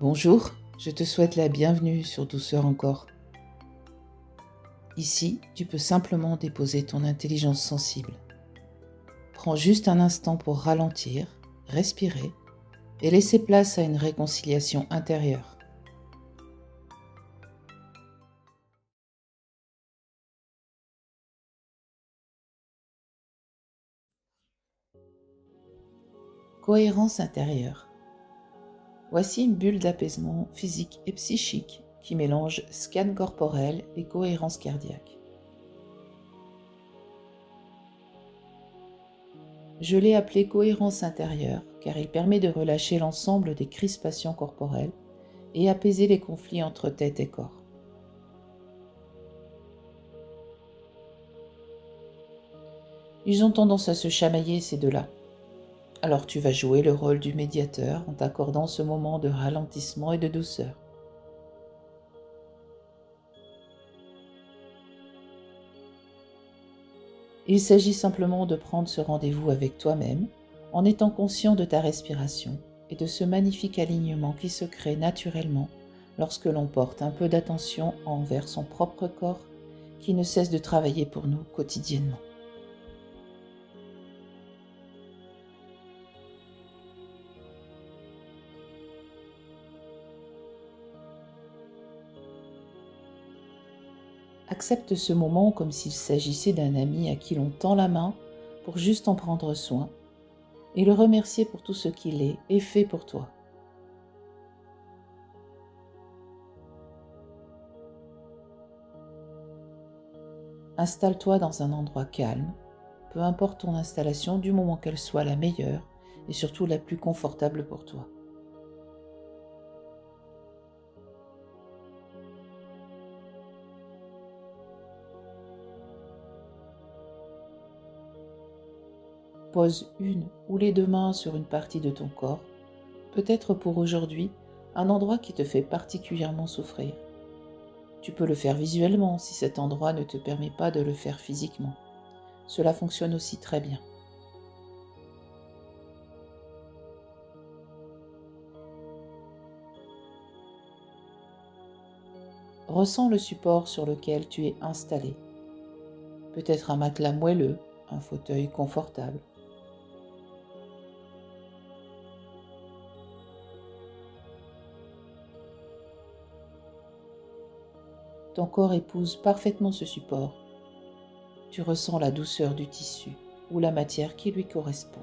Bonjour, je te souhaite la bienvenue sur Douceur encore. Ici, tu peux simplement déposer ton intelligence sensible. Prends juste un instant pour ralentir, respirer et laisser place à une réconciliation intérieure. Cohérence intérieure. Voici une bulle d'apaisement physique et psychique qui mélange scan corporel et cohérence cardiaque. Je l'ai appelé cohérence intérieure car il permet de relâcher l'ensemble des crispations corporelles et apaiser les conflits entre tête et corps. Ils ont tendance à se chamailler ces deux-là. Alors tu vas jouer le rôle du médiateur en t'accordant ce moment de ralentissement et de douceur. Il s'agit simplement de prendre ce rendez-vous avec toi-même en étant conscient de ta respiration et de ce magnifique alignement qui se crée naturellement lorsque l'on porte un peu d'attention envers son propre corps qui ne cesse de travailler pour nous quotidiennement. Accepte ce moment comme s'il s'agissait d'un ami à qui l'on tend la main pour juste en prendre soin et le remercier pour tout ce qu'il est et fait pour toi. Installe-toi dans un endroit calme, peu importe ton installation du moment qu'elle soit la meilleure et surtout la plus confortable pour toi. Pose une ou les deux mains sur une partie de ton corps, peut-être pour aujourd'hui un endroit qui te fait particulièrement souffrir. Tu peux le faire visuellement si cet endroit ne te permet pas de le faire physiquement. Cela fonctionne aussi très bien. Ressens le support sur lequel tu es installé. Peut-être un matelas moelleux, un fauteuil confortable. Ton corps épouse parfaitement ce support. Tu ressens la douceur du tissu ou la matière qui lui correspond.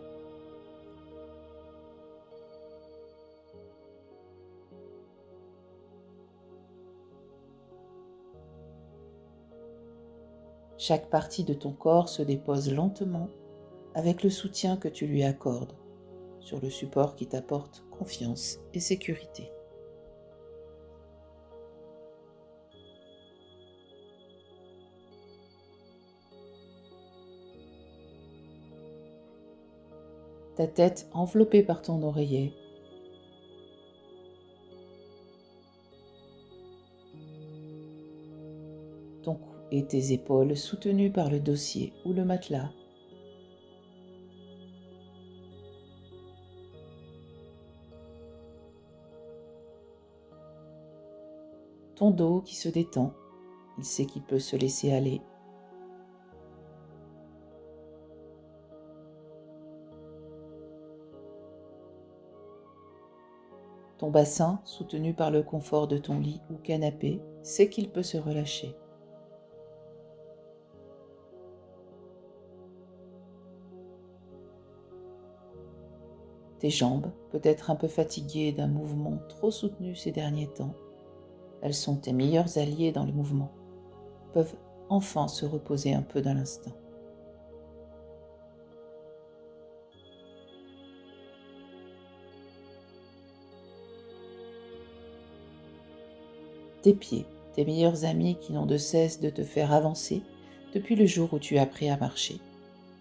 Chaque partie de ton corps se dépose lentement avec le soutien que tu lui accordes sur le support qui t'apporte confiance et sécurité. Ta tête enveloppée par ton oreiller, ton cou et tes épaules soutenues par le dossier ou le matelas. Ton dos qui se détend, il sait qu'il peut se laisser aller. Ton bassin, soutenu par le confort de ton lit ou canapé, sait qu'il peut se relâcher. Tes jambes, peut-être un peu fatiguées d'un mouvement trop soutenu ces derniers temps, elles sont tes meilleures alliées dans le mouvement, peuvent enfin se reposer un peu dans l'instant. Tes pieds, tes meilleurs amis qui n'ont de cesse de te faire avancer depuis le jour où tu as appris à marcher,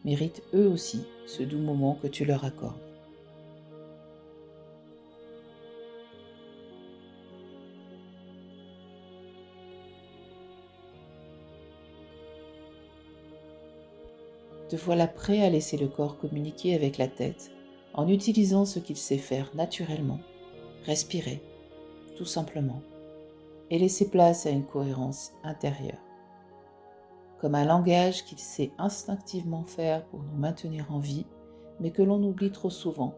méritent eux aussi ce doux moment que tu leur accordes. Te voilà prêt à laisser le corps communiquer avec la tête en utilisant ce qu'il sait faire naturellement, respirer tout simplement, et laisser place à une cohérence intérieure. Comme un langage qu'il sait instinctivement faire pour nous maintenir en vie, mais que l'on oublie trop souvent,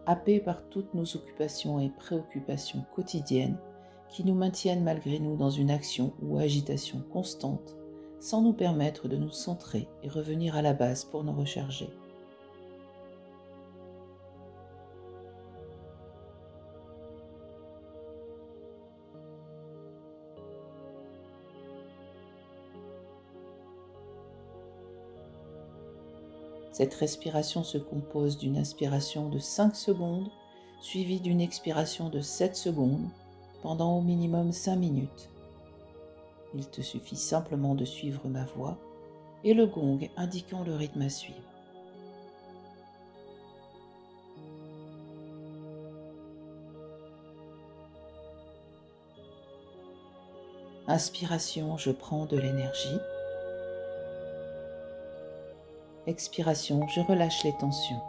happé par toutes nos occupations et préoccupations quotidiennes qui nous maintiennent malgré nous dans une action ou agitation constante, sans nous permettre de nous centrer et revenir à la base pour nous recharger. Cette respiration se compose d'une inspiration de 5 secondes, suivie d'une expiration de 7 secondes, pendant au minimum 5 minutes. Il te suffit simplement de suivre ma voix et le gong indiquant le rythme à suivre. Inspiration, je prends de l'énergie. Expiration, je relâche les tensions.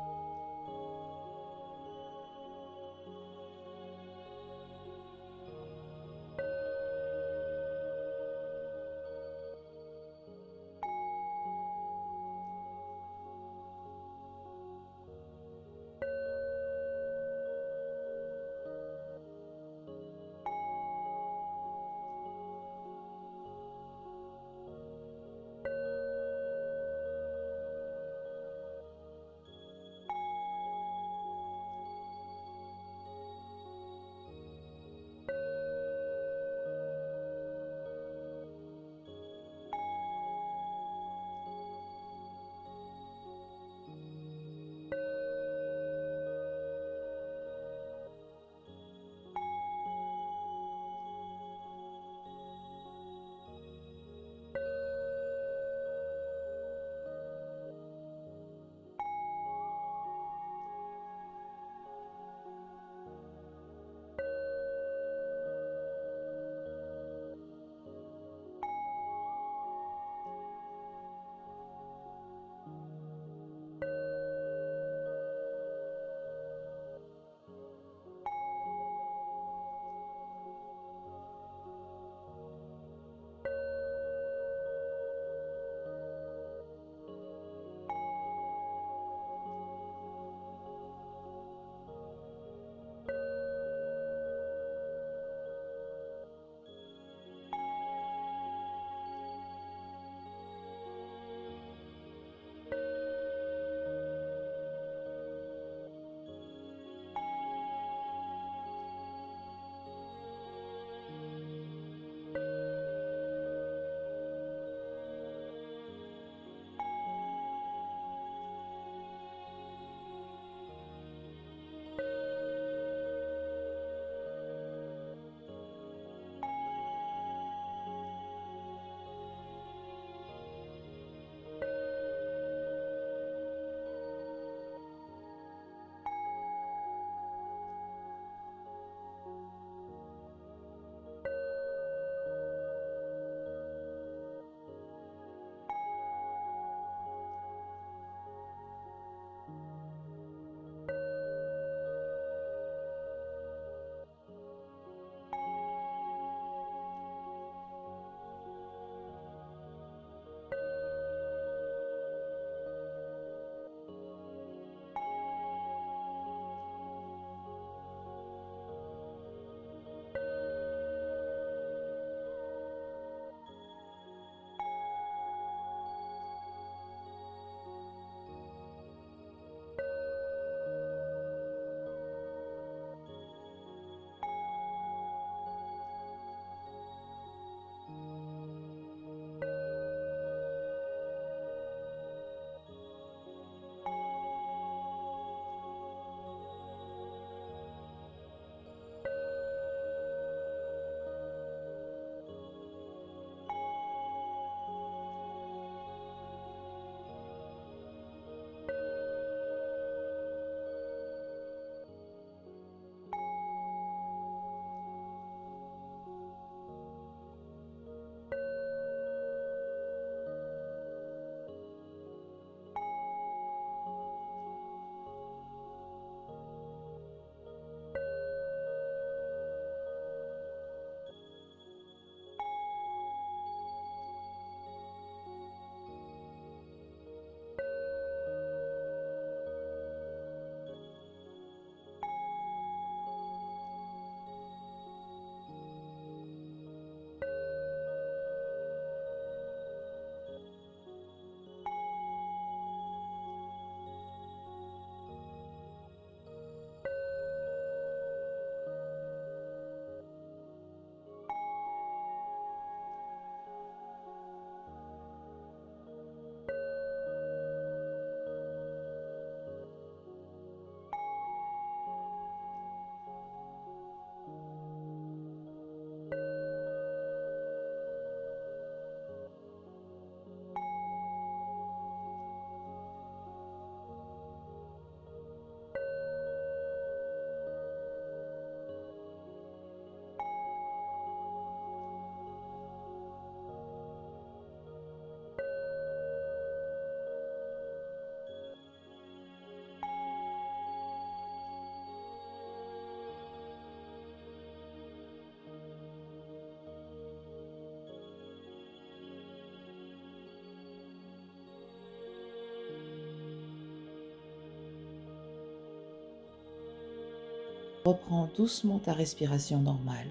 Reprends doucement ta respiration normale.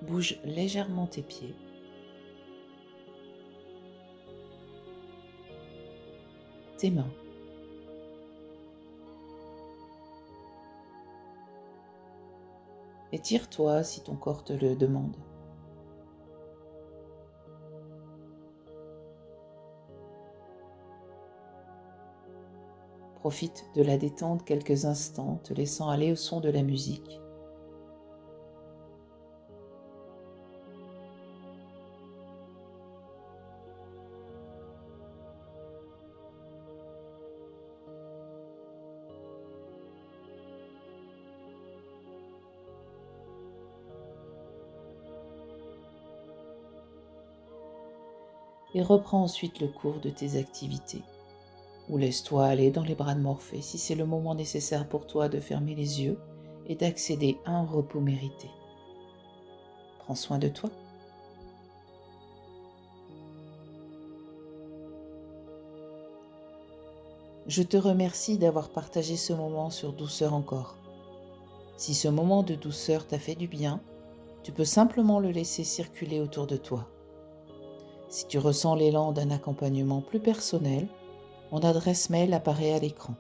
Bouge légèrement tes pieds. Tes mains. Étire-toi si ton corps te le demande. Profite de la détente quelques instants, te laissant aller au son de la musique. Et reprends ensuite le cours de tes activités. Ou laisse-toi aller dans les bras de Morphée si c'est le moment nécessaire pour toi de fermer les yeux et d'accéder à un repos mérité. Prends soin de toi. Je te remercie d'avoir partagé ce moment sur Douceur encore. Si ce moment de douceur t'a fait du bien, tu peux simplement le laisser circuler autour de toi. Si tu ressens l'élan d'un accompagnement plus personnel, mon adresse mail apparaît à l'écran.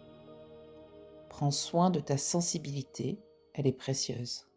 Prends soin de ta sensibilité, elle est précieuse.